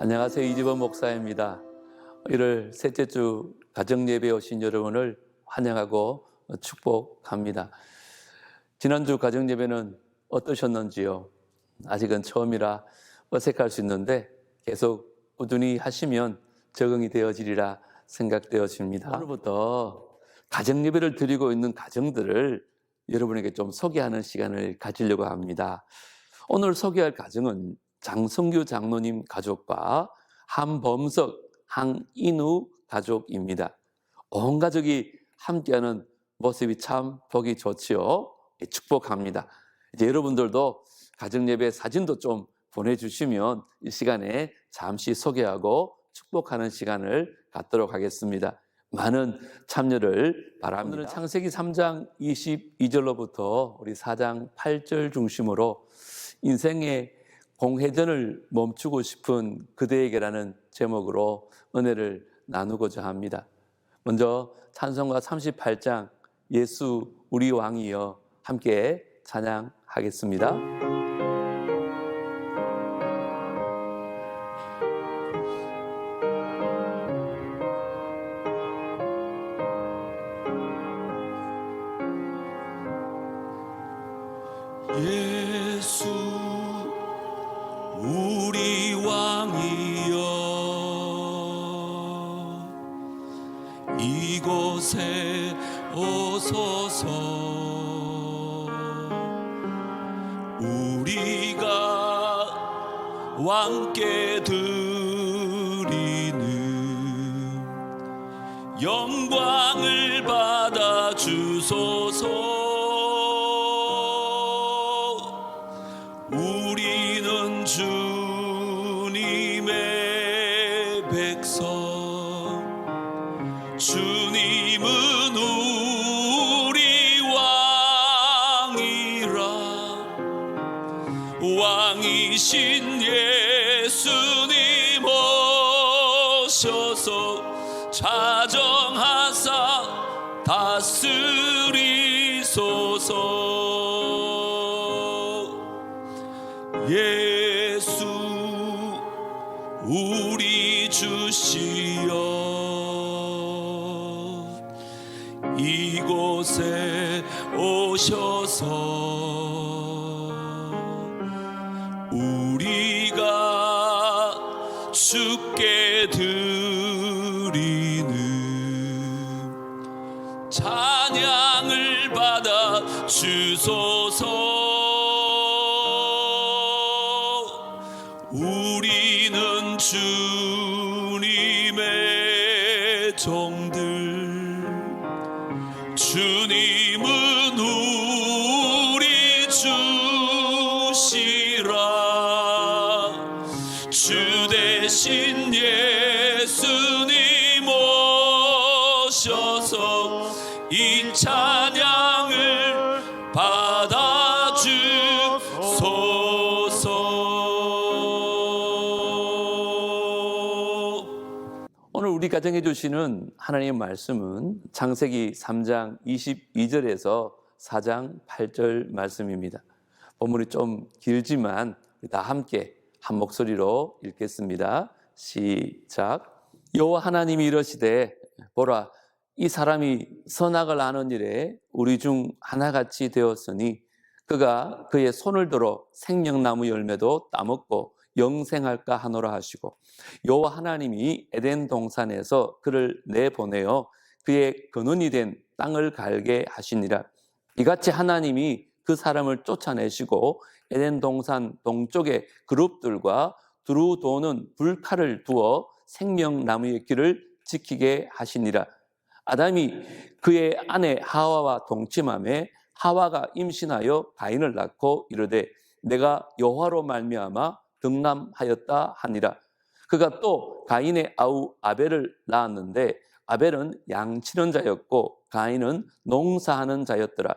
안녕하세요. 이집원 목사입니다. 1월 셋째 주 가정예배에 오신 여러분을 환영하고 축복합니다. 지난주 가정예배는 어떠셨는지요? 아직은 처음이라 어색할 수 있는데 계속 꾸준히 하시면 적응이 되어지리라 생각되어집니다. 오늘부터 가정예배를 드리고 있는 가정들을 여러분에게 좀 소개하는 시간을 가지려고 합니다. 오늘 소개할 가정은 장성규 장로님 가족과 한범석, 한인우 가족입니다. 온 가족이 함께하는 모습이 참 보기 좋지요. 축복합니다. 이제 여러분들도 가정예배 사진도 좀 보내주시면 이 시간에 잠시 소개하고 축복하는 시간을 갖도록 하겠습니다. 많은 참여를 바랍니다. 오늘은 창세기 3장 22절로부터 우리 4장 8절 중심으로 인생의 공회전을 멈추고 싶은 그대에게라는 제목으로 은혜를 나누고자 합니다. 먼저 찬송가 38장 예수 우리 왕이여 함께 찬양하겠습니다. 예수 우리 왕이여 이곳에 오소서. 우리가 왕께 드리는 영광을 받아 주소서. 우리는 주님의 백성, 주님은 우리 왕이라. 왕이신 예수님 오셔서 자정하사 다스리소서. 예수 우리 주시여 이곳에 오셔서 우리가 주께 드리는 찬양을 받아 주소서. 우리는 주님의 종들, 주님은 우리 주시라. 주 대신 예수님 오셔서 이 찬양을 받아 주소서. 오늘 우리 가정해 주시는 하나님의 말씀은 창세기 3장 22절에서 4장 8절 말씀입니다. 본문이 좀 길지만 다 함께 한 목소리로 읽겠습니다. 시작. 여호와 하나님이 이르시되 보라 이 사람이 선악을 아는 일에 우리 중 하나같이 되었으니 그가 그의 손을 들어 생명나무 열매도 따먹고 영생할까 하노라 하시고 여호와 하나님이 에덴 동산에서 그를 내보내어 그의 근원이 된 땅을 갈게 하시니라. 이같이 하나님이 그 사람을 쫓아내시고 에덴 동산 동쪽에 그룹들과 두루 도는 불칼을 두어 생명나무의 길을 지키게 하시니라. 아담이 그의 아내 하와와 동침하매 하와가 임신하여 가인을 낳고 이르되 내가 여호와로 말미암아 득남하였다 하니라. 그가 또 가인의 아우 아벨을 낳았는데 아벨은 양치는 자였고 가인은 농사하는 자였더라.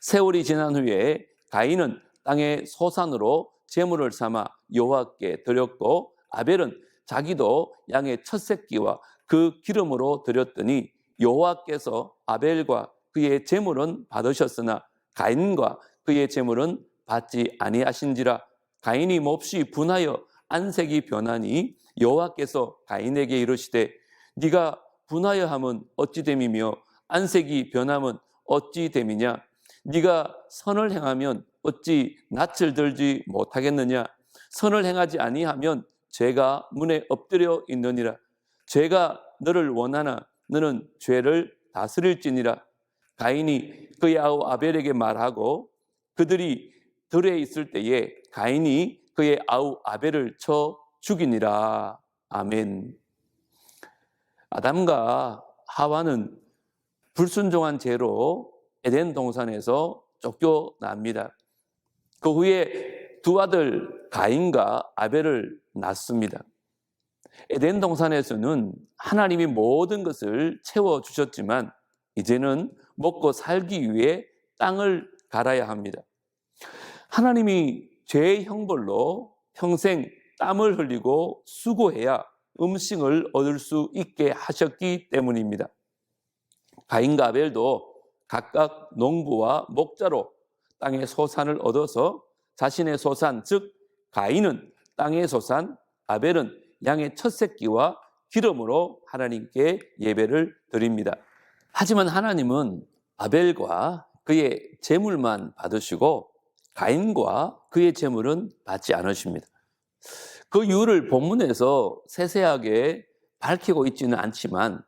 세월이 지난 후에 가인은 땅의 소산으로 제물을 삼아 여호와께 드렸고 아벨은 자기도 양의 첫 새끼와 그 기름으로 드렸더니 여호와께서 아벨과 그의 제물은 받으셨으나 가인과 그의 제물은 받지 아니하신지라. 가인이 몹시 분하여 안색이 변하니 여호와께서 가인에게 이르시되 네가 분하여 함은 어찌 됨이며 안색이 변함은 어찌 됨이냐 네가 선을 행하면 어찌 낯을 들지 못하겠느냐 선을 행하지 아니하면 죄가 문에 엎드려 있느니라 죄가 너를 원하나 너는 죄를 다스릴지니라 가인이 그의 아우 아벨에게 말하고 그들이 들에 있을 때에 가인이 그의 아우 아벨을 쳐 죽이니라. 아멘. 아담과 하와는 불순종한 죄로 에덴 동산에서 쫓겨납니다. 그 후에 두 아들 가인과 아벨을 낳습니다. 에덴 동산에서는 하나님이 모든 것을 채워주셨지만 이제는 먹고 살기 위해 땅을 갈아야 합니다. 하나님이 죄의 형벌로 평생 땀을 흘리고 수고해야 음식을 얻을 수 있게 하셨기 때문입니다. 가인과 아벨도 각각 농부와 목자로 땅의 소산을 얻어서 자신의 소산, 즉 가인은 땅의 소산, 아벨은 양의 첫 새끼와 기름으로 하나님께 예배를 드립니다. 하지만 하나님은 아벨과 그의 제물만 받으시고 가인과 그의 제물은 받지 않으십니다. 그 이유를 본문에서 세세하게 밝히고 있지는 않지만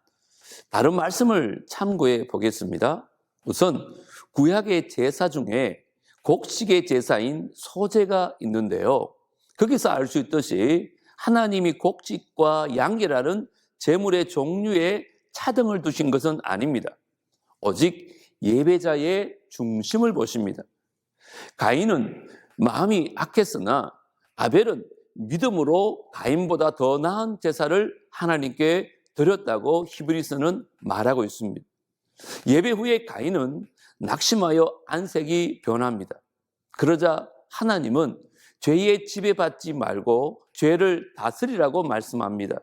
다른 말씀을 참고해 보겠습니다. 우선 구약의 제사 중에 곡식의 제사인 소제가 있는데요. 거기서 알 수 있듯이 하나님이 곡식과 양계라는 제물의 종류에 차등을 두신 것은 아닙니다. 오직 예배자의 중심을 보십니다. 가인은 마음이 악했으나 아벨은 믿음으로 가인보다 더 나은 제사를 하나님께 드렸다고 히브리서는 말하고 있습니다. 예배 후에 가인은 낙심하여 안색이 변합니다. 그러자 하나님은 죄에 지배받지 말고 죄를 다스리라고 말씀합니다.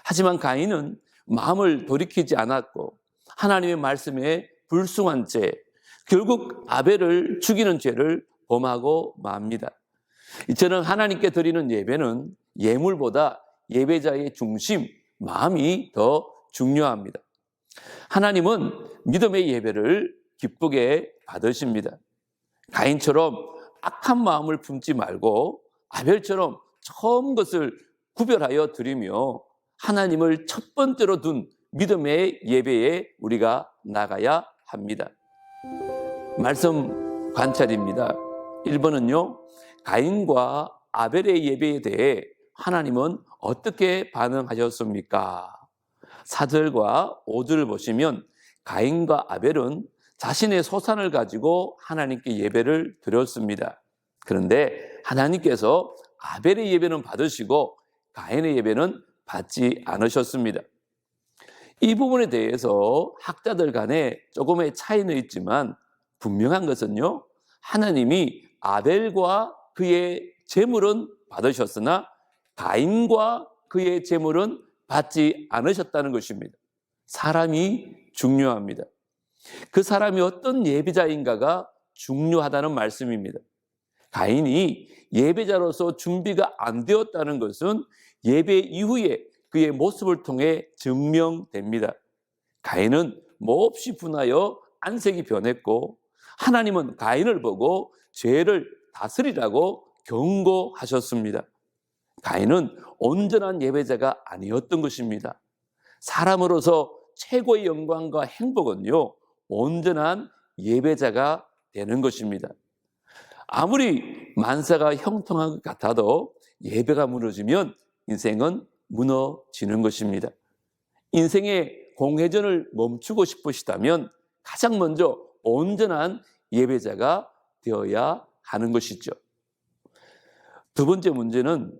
하지만 가인은 마음을 돌이키지 않았고 하나님의 말씀에 불순한 죄, 결국 아벨을 죽이는 죄를 범하고 맙니다. 이처럼 하나님께 드리는 예배는 예물보다 예배자의 중심, 마음이 더 중요합니다. 하나님은 믿음의 예배를 기쁘게 받으십니다. 가인처럼 악한 마음을 품지 말고 아벨처럼 처음 것을 구별하여 드리며 하나님을 첫 번째로 둔 믿음의 예배에 우리가 나가야 합니다. 말씀 관찰입니다. 1번은요, 가인과 아벨의 예배에 대해 하나님은 어떻게 반응하셨습니까? 4절과 5절을 보시면 가인과 아벨은 자신의 소산을 가지고 하나님께 예배를 드렸습니다. 그런데 하나님께서 아벨의 예배는 받으시고 가인의 예배는 받지 않으셨습니다. 이 부분에 대해서 학자들 간에 조금의 차이는 있지만 분명한 것은요, 하나님이 아벨과 그의 제물은 받으셨으나 가인과 그의 제물은 받지 않으셨다는 것입니다. 사람이 중요합니다. 그 사람이 어떤 예배자인가가 중요하다는 말씀입니다. 가인이 예배자로서 준비가 안 되었다는 것은 예배 이후에 그의 모습을 통해 증명됩니다. 가인은 몹시 분하여 안색이 변했고 하나님은 가인을 보고 죄를 다스리라고 경고하셨습니다. 가인은 온전한 예배자가 아니었던 것입니다. 사람으로서 최고의 영광과 행복은요, 온전한 예배자가 되는 것입니다. 아무리 만사가 형통한 것 같아도 예배가 무너지면 인생은 무너지는 것입니다. 인생의 공회전을 멈추고 싶으시다면 가장 먼저 온전한 예배자가 되어야 하는 것이죠. 두 번째 문제는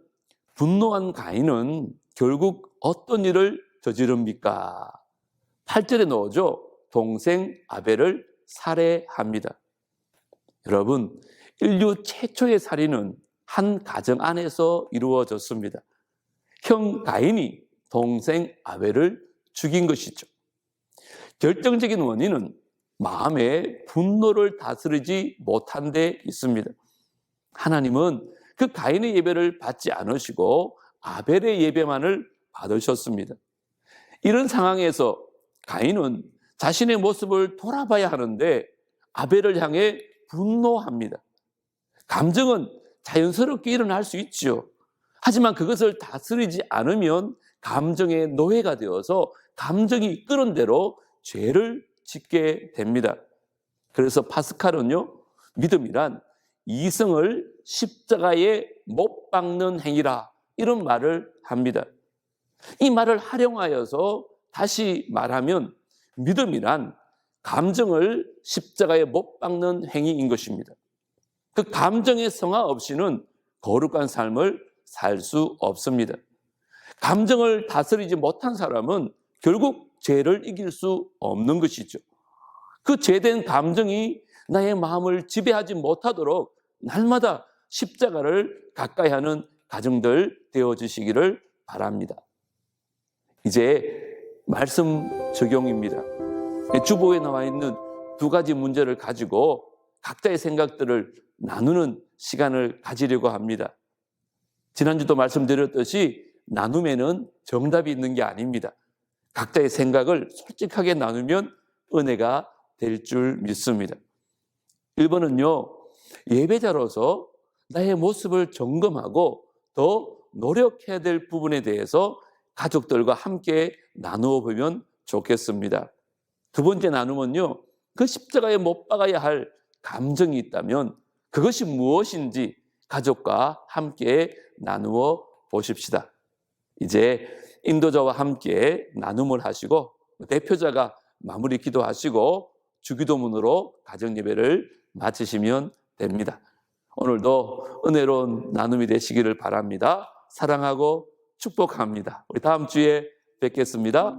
분노한 가인은 결국 어떤 일을 저지릅니까? 8절에 나오죠. 동생 아벨을 살해합니다. 여러분, 인류 최초의 살인은 한 가정 안에서 이루어졌습니다. 형 가인이 동생 아벨을 죽인 것이죠. 결정적인 원인은 마음의 분노를 다스리지 못한 데 있습니다. 하나님은 그 가인의 예배를 받지 않으시고 아벨의 예배만을 받으셨습니다. 이런 상황에서 가인은 자신의 모습을 돌아봐야 하는데 아벨을 향해 분노합니다. 감정은 자연스럽게 일어날 수 있죠. 하지만 그것을 다스리지 않으면 감정의 노예가 되어서 감정이 이끄는 대로 죄를 짓게 됩니다. 그래서 파스칼은요, 믿음이란 이성을 십자가에 못 박는 행위라, 이런 말을 합니다. 이 말을 활용하여서 다시 말하면 믿음이란 감정을 십자가에 못 박는 행위인 것입니다. 그 감정의 성화 없이는 거룩한 삶을 살 수 없습니다. 감정을 다스리지 못한 사람은 결국 죄를 이길 수 없는 것이죠. 그 죄된 감정이 나의 마음을 지배하지 못하도록 날마다 십자가를 가까이 하는 가정들 되어주시기를 바랍니다. 이제 말씀 적용입니다. 주보에 나와 있는 두 가지 문제를 가지고 각자의 생각들을 나누는 시간을 가지려고 합니다. 지난주도 말씀드렸듯이 나눔에는 정답이 있는 게 아닙니다. 각자의 생각을 솔직하게 나누면 은혜가 될 줄 믿습니다. 1번은요, 예배자로서 나의 모습을 점검하고 더 노력해야 될 부분에 대해서 가족들과 함께 나누어 보면 좋겠습니다. 두 번째 나눔은요, 그 십자가에 못 박아야 할 감정이 있다면 그것이 무엇인지 가족과 함께 나누어 보십시다. 이제 인도자와 함께 나눔을 하시고 대표자가 마무리 기도하시고 주기도문으로 가정예배를 마치시면 됩니다. 오늘도 은혜로운 나눔이 되시기를 바랍니다. 사랑하고 축복합니다. 우리 다음 주에 뵙겠습니다.